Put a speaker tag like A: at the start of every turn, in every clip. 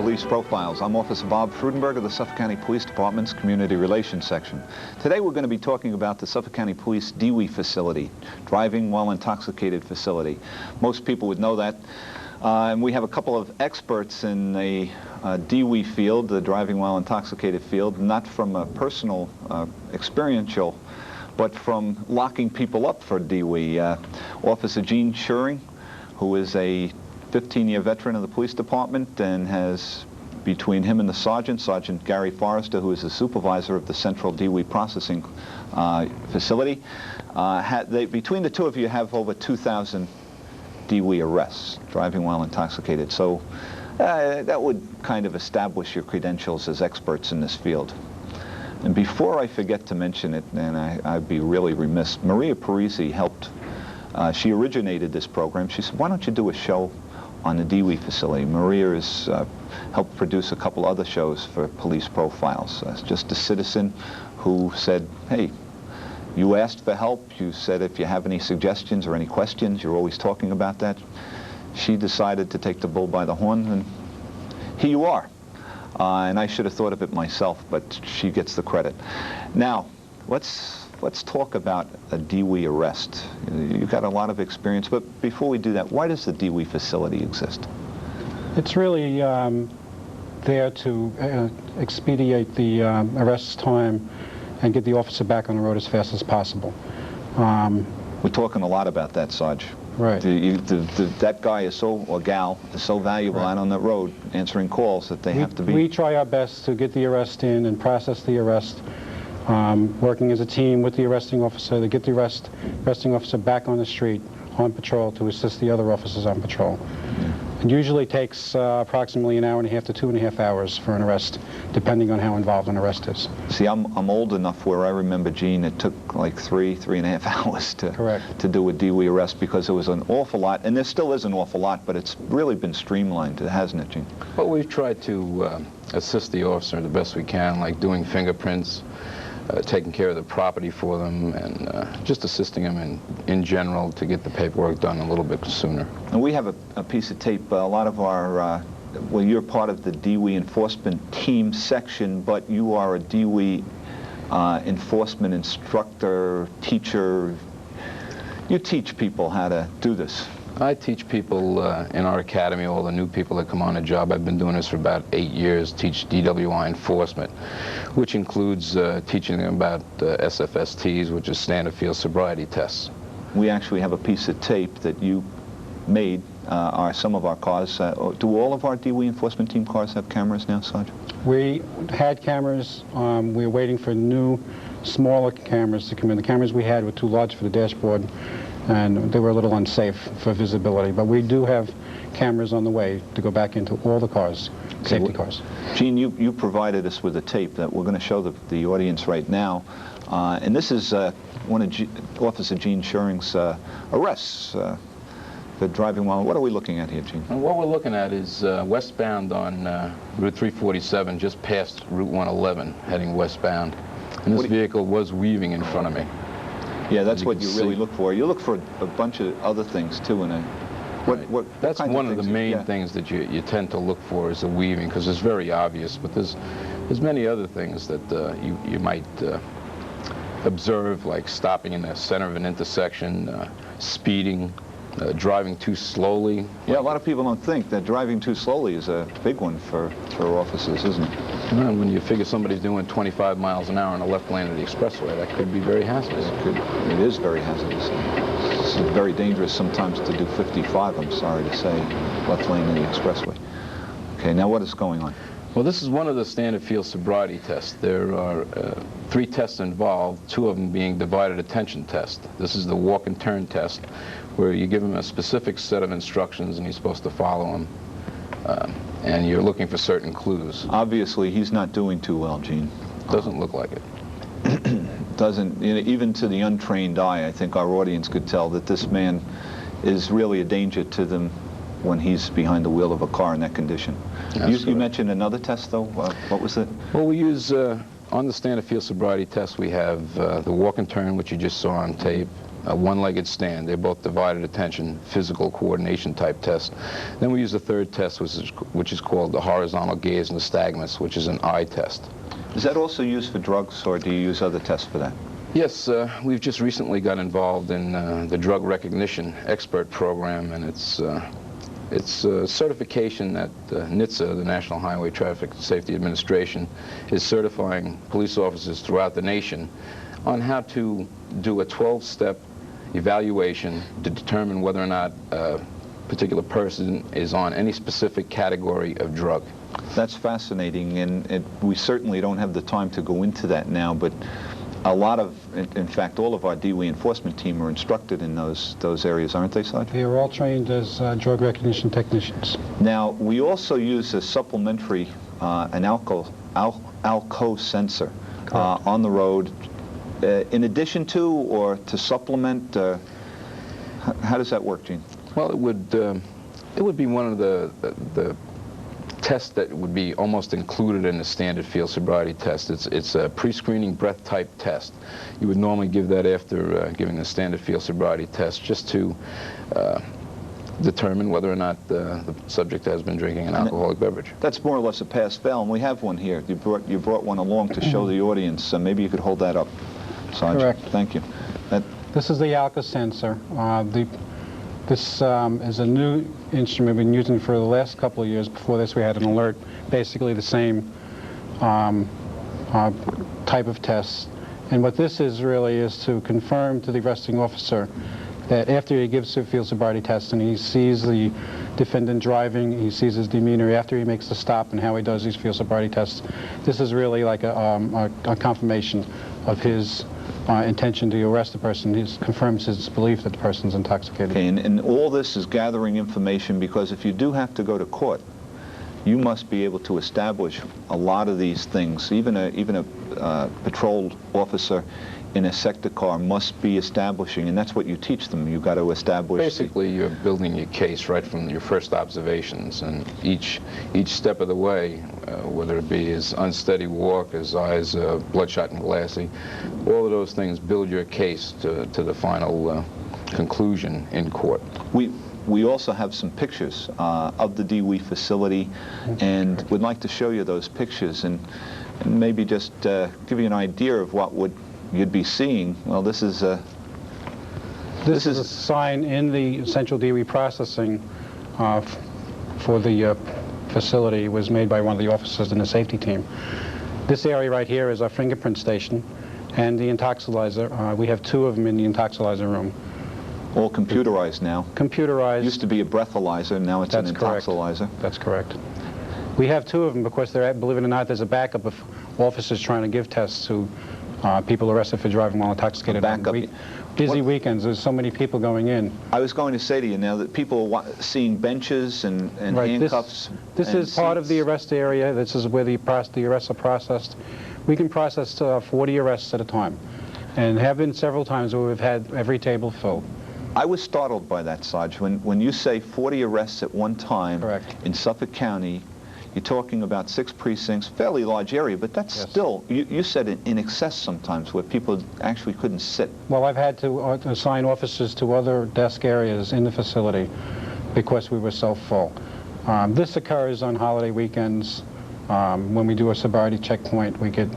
A: Police Profiles. I'm Officer Bob Frudenberg of the Suffolk County Police Department's Community Relations Section. Today we're going to be talking about the Suffolk County Police DWI facility, Driving While Intoxicated facility. Most people would know that. And we have a couple of experts in the DWI field, the Driving While Intoxicated field, not from a personal experiential, but from locking people up for DWI. Officer Gene Schuring, who is a 15-year veteran of the police department and has, between him and the sergeant, Sergeant Gary Forrester, who is the supervisor of the Central DWI Processing Facility, between the two of you have over 2,000 DWI arrests, driving while intoxicated. So that would kind of establish your credentials as experts in this field. And before I forget to mention it, and I'd be really remiss, Maria Parisi helped, she originated this program. She said, why don't you do a show on the DWI facility? Maria has helped produce a couple other shows for Police Profiles. Just a citizen who said, hey, you asked for help, you said if you have any suggestions or any questions, you're always talking about that. She decided to take the bull by the horn, and here you are. And I should have thought of it myself, but she gets the credit. Now, let's talk about a DWI arrest. You've got a lot of experience, but before we do that, why does the DWI facility exist?
B: It's really there to expedite the arrest time and get the officer back on the road as fast as possible.
A: We're talking a lot about that, Sarge.
B: Right.
A: That guy is so, or gal, is so valuable out on that road answering calls that they have to be...
B: We try our best to get the arrest in and process the arrest, working as a team with the arresting officer to get the arresting officer back on the street on patrol to assist the other officers on patrol. It usually takes approximately an hour and a half to 2.5 hours for an arrest, depending on how involved an arrest is.
A: See, I'm old enough where I remember, Gene, it took like 3.5 hours to do a DWI arrest because there was an awful lot, and there still is an awful lot, but it's really been streamlined, hasn't it, Gene?
C: Well, we've tried to assist the officer the best we can, like doing fingerprints, taking care of the property for them, and just assisting them in general to get the paperwork done a little bit sooner. And
A: we have a piece of tape. A lot of our, well, you're part of the DWI enforcement team section, but you are a DWI enforcement instructor, teacher. You teach people how to do this.
C: I teach people in our academy, all the new people that come on the job. I've been doing this for about 8 years, teach DWI enforcement, which includes teaching them about SFSTs, which is standard field sobriety tests.
A: We actually have a piece of tape that you made. Some of our cars, do all of our DWI enforcement team cars have cameras now, Sergeant?
B: We had cameras. We're waiting for new, smaller cameras to come in. The cameras we had were too large for the dashboard, and they were a little unsafe for visibility. But we do have cameras on the way to go back into all the cars, safety cars.
A: Gene, you provided us with a tape that we're going to show the audience right now. And this is one of Officer Gene Schuring's arrests for driving while. What are we looking at here, Gene?
C: And what we're looking at is westbound on Route 347, just past Route 111, heading westbound. And this vehicle was weaving in front of me.
A: Yeah, that's what you really look for. You look for a bunch of other things, too, in it.
C: That's one of the main things that you tend to look for is the weaving, because it's very obvious, but there's many other things that you might observe, like stopping in the center of an intersection, speeding, driving too slowly.
A: Yeah, a lot of people don't think that driving too slowly is a big one for officers, isn't it?
C: Well, when you figure somebody's doing 25 miles an hour on the left lane of the expressway, that could be very hazardous.
A: It is very hazardous. It's very dangerous sometimes to do 55, I'm sorry to say, left lane of the expressway. Okay, now what is going on?
C: Well, this is one of the standard field sobriety tests. There are 3 tests involved, 2 of them being divided attention test. This is the walk and turn test, where you give him a specific set of instructions and he's supposed to follow them. And you're looking for certain clues.
A: Obviously, he's not doing too well, Gene.
C: Doesn't look like it.
A: Doesn't, even to the untrained eye, I think our audience could tell that this man is really a danger to them when he's behind the wheel of a car in that condition. You mentioned another test, though. What was it?
C: Well, we use, on the standard field sobriety test, we have the walk and turn, which you just saw on tape. a one-legged stand. They're both divided attention, physical coordination type tests. Then we use a third test, which is called the horizontal gaze nystagmus, which is an eye test.
A: Is that also used for drugs, or do you use other tests for that?
C: Yes, we've just recently got involved in the drug recognition expert program, and it's a certification that NHTSA, the National Highway Traffic Safety Administration, is certifying police officers throughout the nation on how to do a 12-step evaluation to determine whether or not a particular person is on any specific category of drug.
A: That's fascinating, and we certainly don't have the time to go into that now, but a lot of, in fact, all of our DWI enforcement team are instructed in those areas, aren't they, Sergeant?
B: They are all trained as drug recognition technicians.
A: Now, we also use a supplementary, an ALCO sensor on the road, in addition to or to supplement. How does that work, Gene?
C: Well, it would be one of the tests that would be almost included in the standard field sobriety test. It's a pre-screening breath type test. You would normally give that after giving the standard field sobriety test, just to determine whether or not the subject has been drinking an alcoholic beverage.
A: That's more or less a pass-fail, and we have one here. You brought one along to show the audience, so maybe you could hold that up, Sergeant.
B: Correct.
A: Thank you.
B: This is the ALCO sensor. This is a new instrument we've been using for the last couple of years. Before this, we had an alert, basically the same type of test. And what this is really is to confirm to the arresting officer that after he gives the field sobriety test and he sees the defendant driving, he sees his demeanor after he makes the stop and how he does these field sobriety tests, this is really like a confirmation of his intention to arrest the person. He confirms his belief that the person's intoxicated.
A: Okay, and all this is gathering information, because if you do have to go to court, you must be able to establish a lot of these things. Even a patrol officer in a sector car must be establishing, and that's what you teach them. You've got to establish.
C: Basically, you're building your case right from your first observations, and each step of the way, whether it be his unsteady walk, his eyes bloodshot and glassy, all of those things build your case to the final conclusion in court.
A: We also have some pictures of the DWI facility, and would like to show you those pictures and maybe just give you an idea of what you'd be seeing. Well, this is a
B: sign in the central DWI processing for the facility. Was made by one of the officers in the safety team. This area right here is our fingerprint station and the intoxilizer. We have two of them in the intoxilizer room.
A: All computerized now.
B: Computerized.
A: Used to be a breathalyzer, now it's an intoxilizer.
B: That's correct. We have two of them because, believe it or not, there's a backup of officers trying to give tests to people arrested for driving while intoxicated.
A: Backup.
B: Busy weekends, there's so many people going in.
A: I was going to say to you now that people are seeing benches and
B: right,
A: handcuffs.
B: This is part of the arrest area. This is where the arrests are processed. We can process 40 arrests at a time, and have been several times where we've had every table filled.
A: I was startled by that, Sarge. When you say 40 arrests at one time.
B: Correct.
A: In Suffolk County, you're talking about 6 precincts, fairly large area, but that's still, you said in excess sometimes, where people actually couldn't sit.
B: Well, I've had to assign officers to other desk areas in the facility because we were so full. This occurs on holiday weekends. When we do a sobriety checkpoint, we get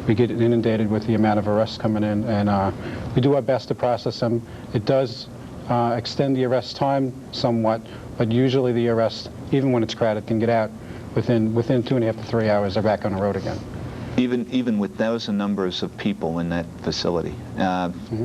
B: inundated with the amount of arrests coming in, and we do our best to process them. It does extend the arrest time somewhat, but usually the arrest, even when it's crowded, can get out within 2.5 to 3 hours. They're back on the road again.
A: Even with those numbers of people in that facility,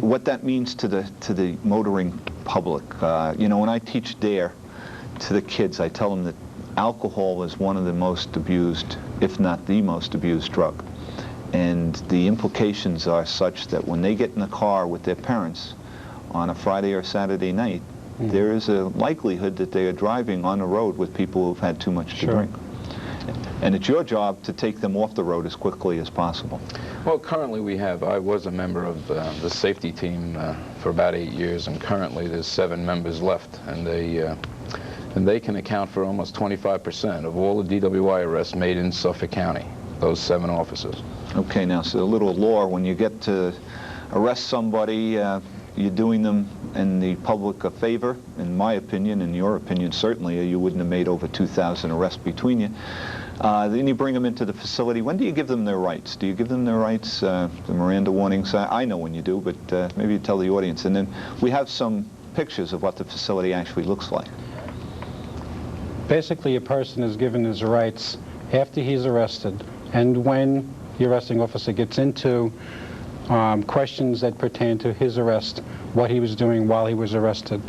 A: what that means to the motoring public. You know, when I teach DARE to the kids, I tell them that alcohol is one of the most abused, if not the most abused drug. And the implications are such that when they get in the car with their parents on a Friday or Saturday night, there is a likelihood that they are driving on the road with people who've had too much to drink. And it's your job to take them off the road as quickly as possible.
C: Well, currently I was a member of the safety team for about 8 years, and currently there's 7 members left, and they can account for almost 25% of all the DWI arrests made in Suffolk County, those 7 officers.
A: Okay, now, so a little lore, when you get to arrest somebody, you're doing them in the public a favor, in my opinion, in your opinion certainly, or you wouldn't have made over 2,000 arrests between you. Then you bring them into the facility. When do you give them their rights? Do you give them their rights, the Miranda warnings? I know when you do, but maybe you tell the audience. And then we have some pictures of what the facility actually looks like.
B: Basically, a person is given his rights after he's arrested, and when the arresting officer gets into questions that pertain to his arrest, what he was doing while he was arrested.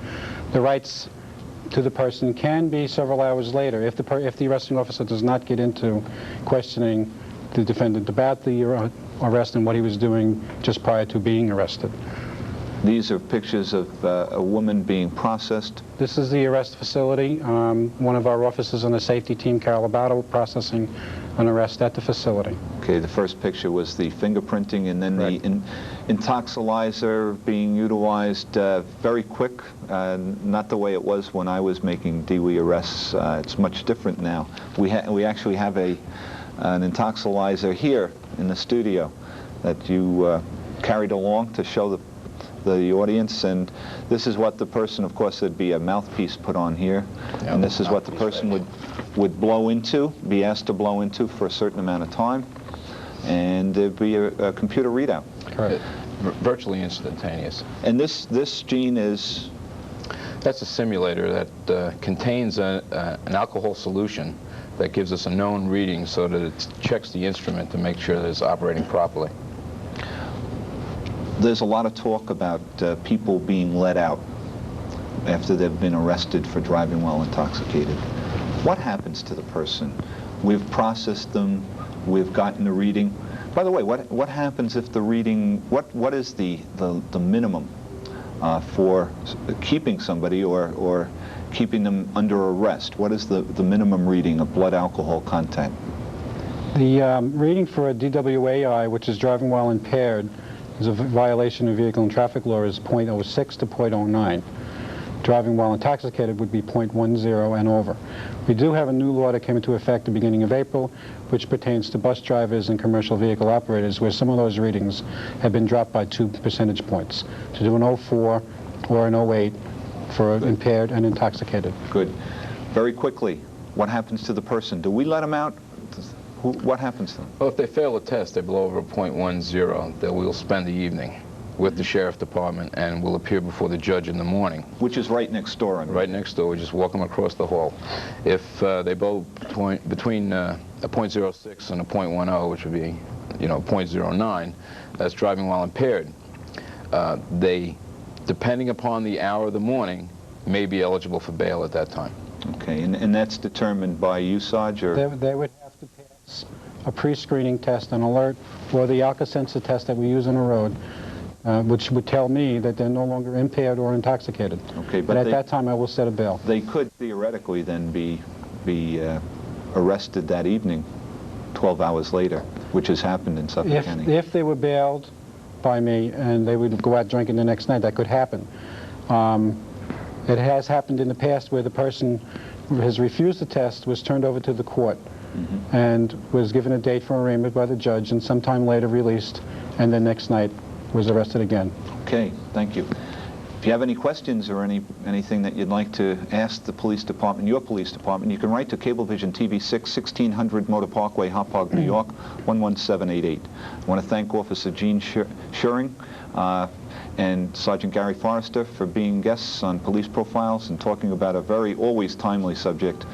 B: The rights to the person can be several hours later if the arresting officer does not get into questioning the defendant about the arrest and what he was doing just prior to being arrested.
A: These are pictures of a woman being processed.
B: This is the arrest facility. One of our officers on the safety team, Carol Abato, processing an arrest at the facility.
A: Okay, the first picture was the fingerprinting, and then
B: Correct.
A: the intoxilizer being utilized very quick, not the way it was when I was making DWI arrests. It's much different now. We actually have an intoxilizer here in the studio that you carried along to show the audience, and this is what the person, of course, there'd be a mouthpiece put on here,
C: yeah,
A: and this is what the person would blow into, be asked to blow into for a certain amount of time, and there'd be a computer readout.
C: Correct. Virtually instantaneous.
A: And this gene is?
C: That's a simulator that contains an alcohol solution that gives us a known reading so that it checks the instrument to make sure that it's operating properly.
A: There's a lot of talk about people being let out after they've been arrested for driving while intoxicated. What happens to the person? We've processed them, we've gotten the reading. By the way, what happens if the reading, what is the minimum for keeping somebody or keeping them under arrest? What is the minimum reading of blood alcohol content?
B: The reading for a DWI, which is driving while impaired, is a violation of vehicle and traffic law, is .06 to .09. Driving while intoxicated would be .10 and over. We do have a new law that came into effect at the beginning of April, which pertains to bus drivers and commercial vehicle operators, where some of those readings have been dropped by 2 percentage points, to do an 04 or an 08 for impaired and intoxicated.
A: Good. Very quickly, what happens to the person? Do we let them out? What happens to them?
C: Well, if they fail a test, they blow over a .10, then we'll spend the evening with the sheriff department and we'll appear before the judge in the morning.
A: Which is right next door.
C: Right next door. We just walk them across the hall. If they blow between a .06 and a .10, which would be, .09, that's driving while impaired. They, depending upon the hour of the morning, may be eligible for bail at that time.
A: Okay, and that's determined by USAJ, or?
B: They would have to pass a pre-screening test, an alert, or the Alka-Sensor test that we use on the road, which would tell me that they're no longer impaired or intoxicated.
A: Okay,
B: but at that time I will set a bail.
A: They could theoretically then be arrested that evening, 12 hours later, which has happened in Suffolk County.
B: If they were bailed by me and they would go out drinking the next night, that could happen. It has happened in the past where the person who has refused the test was turned over to the court and was given a date for arraignment by the judge and sometime later released, and then next night was arrested again.
A: Okay, thank you. If you have any questions or anything that you'd like to ask the police department, your police department, you can write to Cablevision TV 6, 1600 Motor Parkway, Hauppauge, New York, 11788. I want to thank Officer Gene Schuring and Sergeant Gary Forrester for being guests on Police Profiles and talking about a very always timely subject,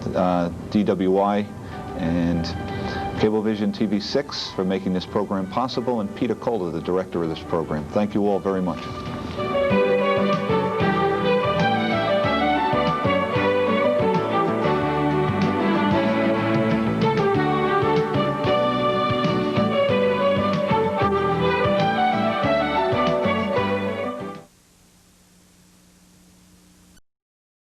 A: DWI, and Cablevision TV 6 for making this program possible, and Peter Kohler, the director of this program. Thank you all very much.